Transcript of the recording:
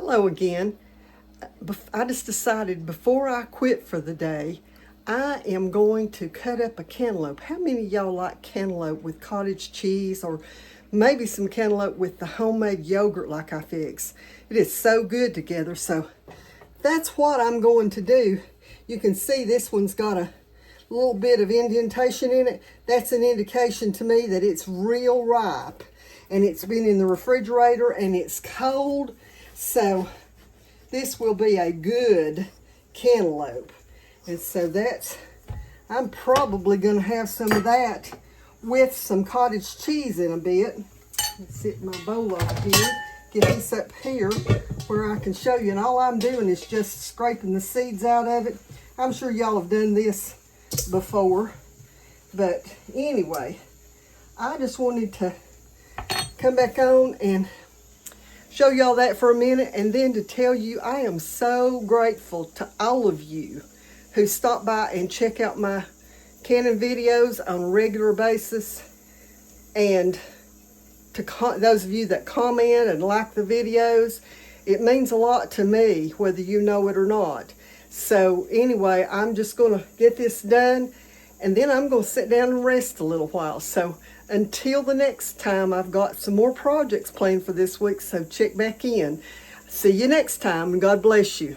Hello again. I just decided before I quit for the day, I am going to cut up a cantaloupe. How many of y'all like cantaloupe with cottage cheese, or maybe some cantaloupe with the homemade yogurt like I fix? It is so good together. So that's what I'm going to do. You can see this one's got a little bit of indentation in it. That's an indication to me that it's real ripe, and it's been in the refrigerator and it's cold. So this will be a good cantaloupe. And so I'm probably going to have some of that with some cottage cheese in a bit. Let's sit my bowl over here, get this up here where I can show you. And all I'm doing is just scraping the seeds out of it. I'm sure y'all have done this before. But anyway, I just wanted to come back on and show y'all that for a minute, and then to tell you I am so grateful to all of you who stop by and check out my canning videos on a regular basis, and to those of you that comment and like the videos. It means a lot to me, whether you know it or not. So anyway, I'm just going to get this done, and then I'm going to sit down and rest a little while. So until the next time, I've got some more projects planned for this week, so check back in. See you next time, and God bless you.